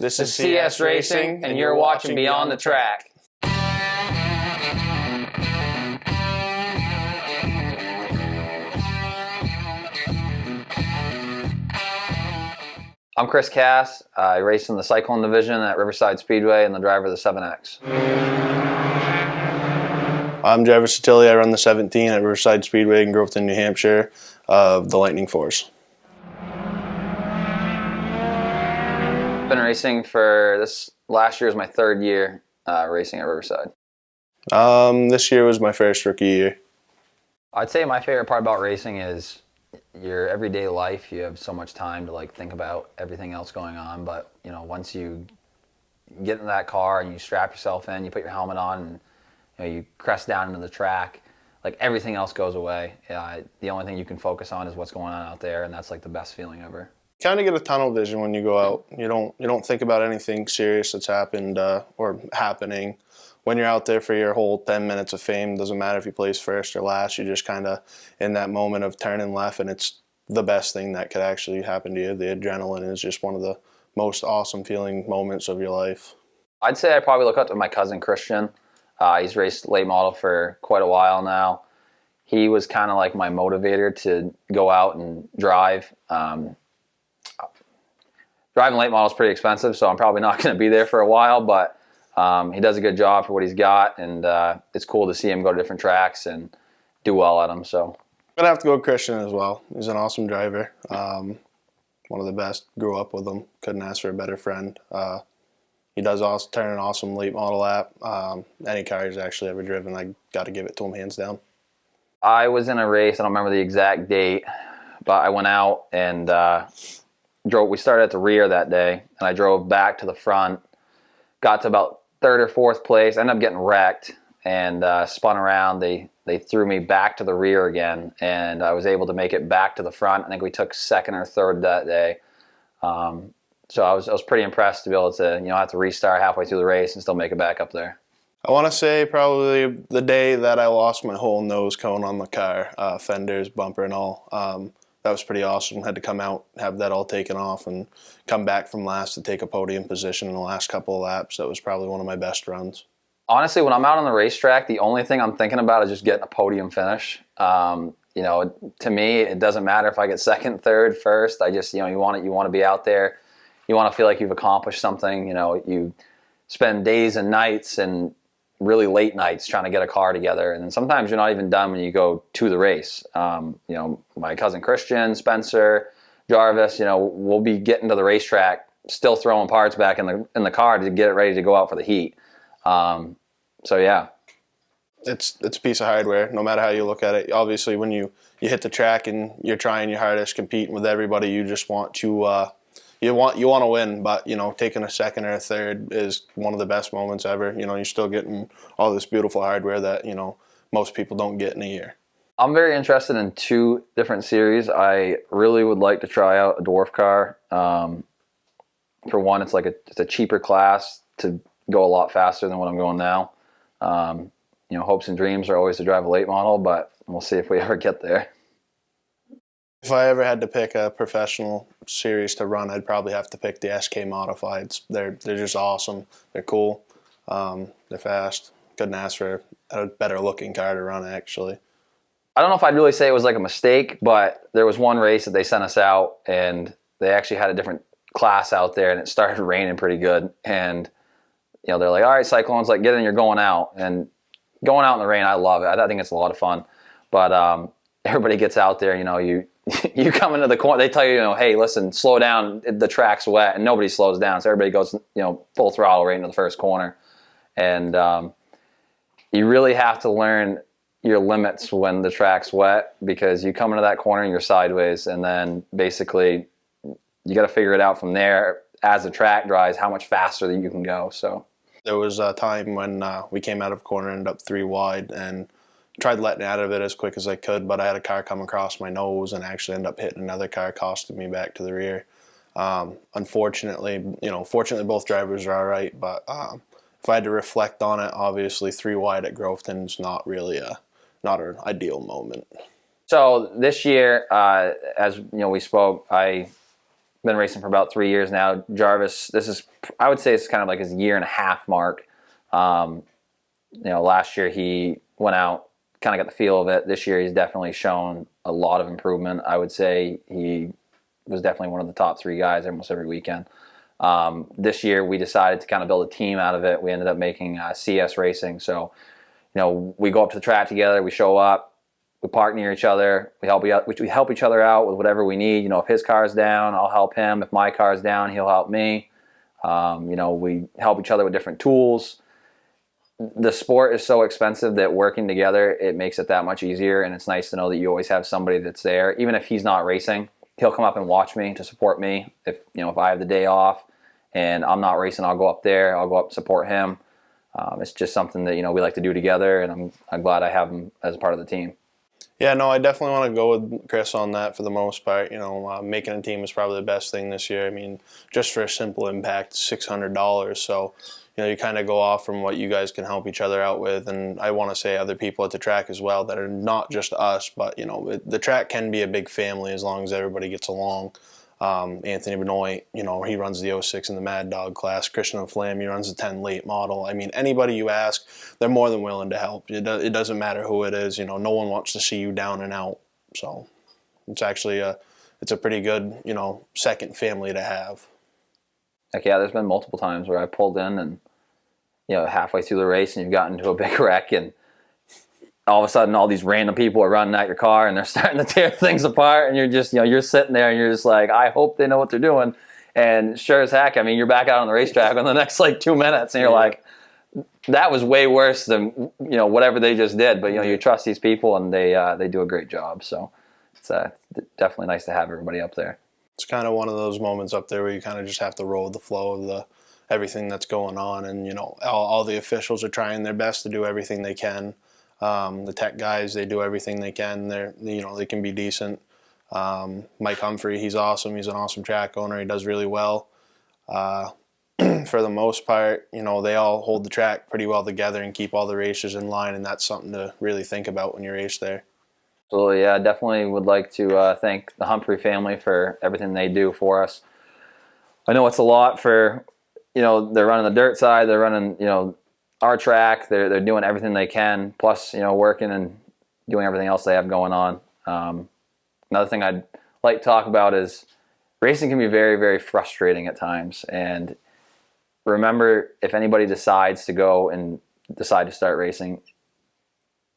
This is CS Racing, and you're watching Beyond the Track. I'm Chris Cass. I race in the cycling division at Riverside Speedway and the driver of the 7X. I'm Jarvis Sottile. I run the 17 at Riverside Speedway in Groveton, New Hampshire of the Lightning Force. Been racing for this last year is my third year racing at Riverside. This year was my first rookie year. I'd say my favorite part about racing is your everyday life. You have so much time to think about everything else going on, but once you get in that car and you strap yourself in, you put your helmet on, and you crest down into the track, everything else goes away. The only thing you can focus on is what's going on out there, and that's the best feeling ever. Kind of get a tunnel vision when you go out. You don't think about anything serious that's happened or happening. When you're out there for your whole 10 minutes of fame, doesn't matter if you place first or last, you're just kind of in that moment of turning left, and it's the best thing that could actually happen to you. The adrenaline is just one of the most awesome feeling moments of your life. I'd say I probably look up to my cousin Christian. He's raced late model for quite a while now. He was kind of like my motivator to go out and drive. Driving late model is pretty expensive, so I'm probably not going to be there for a while, but he does a good job for what he's got, and it's cool to see him go to different tracks and do well at them. So I'm going to have to go with Christian as well. He's an awesome driver, one of the best. Grew up with him. Couldn't ask for a better friend. He does also turn an awesome late model lap. Any car he's actually ever driven, I got to give it to him hands down. I was in a race. I don't remember the exact date, but I went out and drove. We started at the rear that day, and I drove back to the front. Got to about third or fourth place. I ended up getting wrecked and spun around. They threw me back to the rear again, and I was able to make it back to the front. I think we took second or third that day. So I was pretty impressed to be able to have to restart halfway through the race and still make it back up there. I want to say probably the day that I lost my whole nose cone on the car, fenders, bumper, and all. That was pretty awesome. Had to come out, have that all taken off, and come back from last to take a podium position in the last couple of laps. That was probably one of my best runs. Honestly, when I'm out on the racetrack, the only thing I'm thinking about is just getting a podium finish. To me, it doesn't matter if I get second, third, first. I just, you want to be out there. You want to feel like you've accomplished something. You spend days and nights and really late nights trying to get a car together, and then sometimes you're not even done when you go to the race. My cousin Christian, Spencer, Jarvis, we'll be getting to the racetrack, still throwing parts back in the car to get it ready to go out for the heat. So yeah, it's a piece of hardware. No matter how you look at it, obviously when you hit the track and you're trying your hardest, competing with everybody, you just want to. You want to win, but taking a second or a third is one of the best moments ever. You're still getting all this beautiful hardware that most people don't get in a year. I'm very interested in two different series. I really would like to try out a dwarf car. For one, it's it's a cheaper class to go a lot faster than what I'm going now. Hopes and dreams are always to drive a late model, but we'll see if we ever get there. If I ever had to pick a professional series to run, I'd probably have to pick the SK Modifieds. They're just awesome. They're cool. They're fast. Couldn't ask for a better looking car to run, actually. I don't know if I'd really say it was a mistake, but there was one race that they sent us out, and they actually had a different class out there, and it started raining pretty good. And they're like, all right, Cyclones, get in, you're going out. And going out in the rain, I love it. I think it's a lot of fun. But everybody gets out there, you come into the corner, they tell you, hey, listen, slow down, the track's wet, and nobody slows down. So everybody goes, full throttle right into the first corner. And you really have to learn your limits when the track's wet, because you come into that corner and you're sideways, and then basically you got to figure it out from there as the track dries, how much faster that you can go. So there was a time when we came out of a corner, ended up 3 wide, and tried letting out of it as quick as I could, but I had a car come across my nose and actually ended up hitting another car, costing me back to the rear. Unfortunately, fortunately both drivers are all right, but if I had to reflect on it, obviously 3 wide at Groveton's not really not an ideal moment. So this year, as we spoke, I been racing for about 3 years now. Jarvis, this is, I would say it's kind of like his 1.5 year mark. Last year he went out, kind of got the feel of it. This year he's definitely shown a lot of improvement. I would say he was definitely one of the top 3 guys almost every weekend. This year we decided to kind of build a team out of it. We ended up making CS Racing. So, we go up to the track together, we show up, we park near each other, we help each other out with whatever we need. If his car's down, I'll help him. If my car's down, he'll help me. We help each other with different tools. The sport is so expensive that working together, it makes it that much easier, and it's nice to know that you always have somebody that's there. Even if he's not racing, he'll come up and watch me to support me. If I have the day off and I'm not racing, I'll go up there, I'll go up and support him. It's just something that we like to do together, and I'm glad I have him as a part of the team. Yeah, no, I definitely want to go with Chris on that for the most part. Making a team is probably the best thing this year. I mean, just for a simple impact, $600. So, you kind of go off from what you guys can help each other out with. And I want to say other people at the track as well that are not just us, but, the track can be a big family as long as everybody gets along. Anthony Benoit, he runs the 06 in the Mad Dog class. Christian Flam, he runs the 10 late model. I mean, anybody you ask, they're more than willing to help. It doesn't matter who it is. No one wants to see you down and out. So it's actually it's a pretty good, second family to have. Heck yeah, there's been multiple times where I pulled in and, halfway through the race and you've gotten into a big wreck, and all of a sudden all these random people are running at your car and they're starting to tear things apart, and you're just, you're sitting there and you're just like, I hope they know what they're doing. And sure as heck, I mean, you're back out on the racetrack in the next 2 minutes and you're like, that was way worse than, whatever they just did. But, you trust these people and they do a great job. So it's definitely nice to have everybody up there. It's kind of one of those moments up there where you kind of just have to roll with the flow of everything that's going on. And, all the officials are trying their best to do everything they can. The tech guys, they do everything they can. They can be decent. Mike Humphrey, he's awesome. He's an awesome track owner. He does really well. For the most part, they all hold the track pretty well together and keep all the racers in line, and that's something to really think about when you race there. So yeah, I definitely would like to thank the Humphrey family for everything they do for us. I know it's a lot for, they're running the dirt side, they're running, our track, they're doing everything they can, plus, working and doing everything else they have going on. Another thing I'd like to talk about is racing can be very, very frustrating at times. And remember, if anybody decides to go and decide to start racing,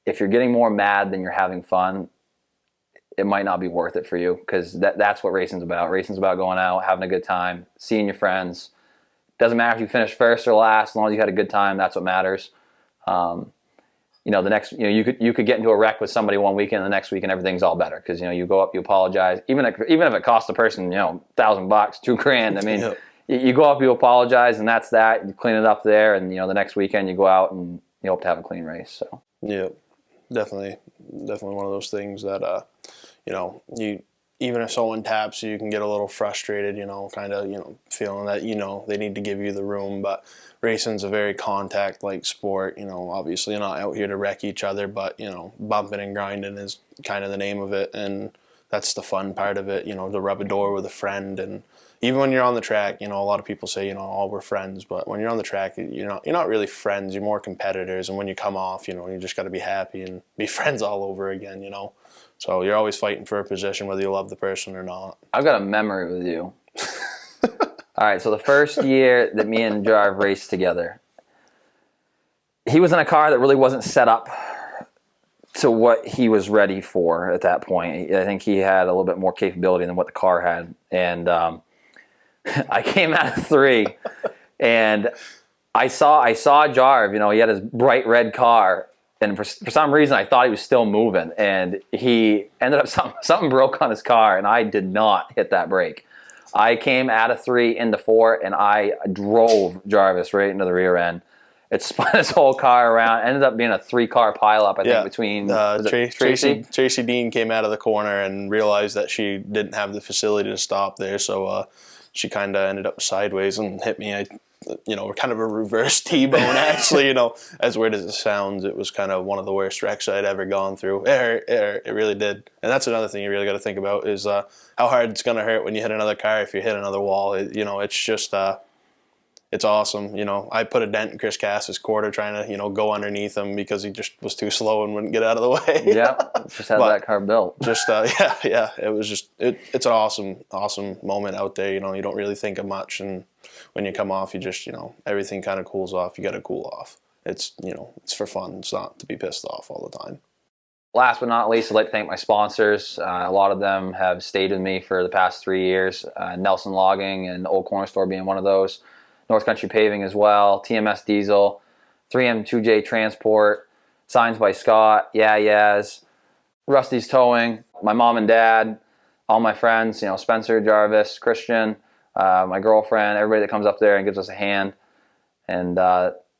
if you're getting more mad than you're having fun, it might not be worth it for you, because that's what racing's about. Racing's about going out, having a good time, seeing your friends. Doesn't matter if you finish first or last, as long as you had a good time, that's what matters. The next, you could get into a wreck with somebody one weekend, the next weekend everything's all better, because you go up, you apologize, even if it costs the person $1,000, $2,000. I mean, yep. You go up, you apologize, and that's that. You clean it up there, and the next weekend you go out and you hope to have a clean race. So yeah, definitely one of those things that you. Even if someone taps you, you can get a little frustrated, feeling that, they need to give you the room. But racing's a very contact-like sport. Obviously you're not out here to wreck each other, but, bumping and grinding is kind of the name of it. And that's the fun part of it, to rub a door with a friend. And even when you're on the track, a lot of people say, oh, we're friends. But when you're on the track, you're not really friends. You're more competitors. And when you come off, you just got to be happy and be friends all over again, So you're always fighting for a position whether you love the person or not. I've got a memory with you. All right, so the first year that me and Jarvis raced together, he was in a car that really wasn't set up to what he was ready for at that point. I think he had a little bit more capability than what the car had. And I came out of 3, and I saw Jarvis, he had his bright red car, and for some reason I thought he was still moving, and he ended up, something broke on his car, and I did not hit that brake. I came out of 3 into 4, and I drove Jarvis right into the rear end. It spun his whole car around. Ended up being a 3-car pileup, I think, between Tracy Dean came out of the corner and realized that she didn't have the facility to stop there, so she kind of ended up sideways and hit me. I kind of a reverse T-bone actually, as weird as it sounds. It was kind of one of the worst wrecks I'd ever gone through. It really did. And that's another thing you really got to think about is how hard it's going to hurt when you hit another car if you hit another wall. It's just it's awesome. I put a dent in Chris Cass's quarter trying to, go underneath him because he just was too slow and wouldn't get out of the way. Yeah, just had that car built. Just, yeah. It was just, it's an awesome moment out there. You don't really think of much. And when you come off, you just, everything kind of cools off. You got to cool off. It's, it's for fun. It's not to be pissed off all the time. Last but not least, I'd like to thank my sponsors. A lot of them have stayed with me for the past 3 years. Nelson Logging and Old Corner Store being one of those. North Country Paving as well, TMS Diesel, 3M2J Transport, Signs by Scott, Yaz, Rusty's Towing, my mom and dad, all my friends, Spencer, Jarvis, Christian, my girlfriend, everybody that comes up there and gives us a hand, and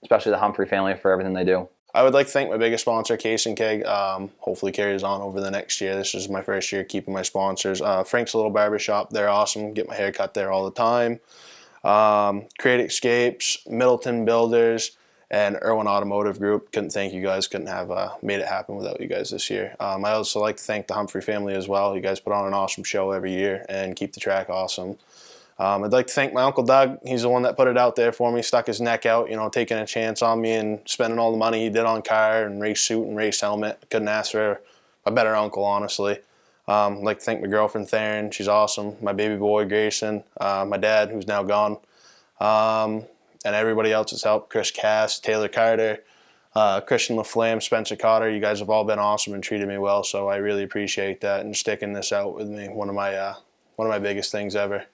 especially the Humphrey family for everything they do. I would like to thank my biggest sponsor, Case and Keg. Hopefully carries on over the next year. This is my first year keeping my sponsors. Frank's Little Barbershop, they're awesome. Get my hair cut there all the time. Create Escapes, Middleton Builders, and Irwin Automotive Group. Couldn't thank you guys. Couldn't have made it happen without you guys this year. I also like to thank the Humphrey family as well. You guys put on an awesome show every year and keep the track awesome. I'd like to thank my Uncle Doug. He's the one that put it out there for me, stuck his neck out, taking a chance on me and spending all the money he did on car and race suit and race helmet. Couldn't ask for a better uncle, honestly. I'd like to thank my girlfriend, Theron. She's awesome. My baby boy, Grayson. My dad, who's now gone. And everybody else that's helped. Chris Cass, Taylor Carter, Christian LaFlamme, Spencer Cotter. You guys have all been awesome and treated me well, so I really appreciate that and sticking this out with me. One of my biggest things ever.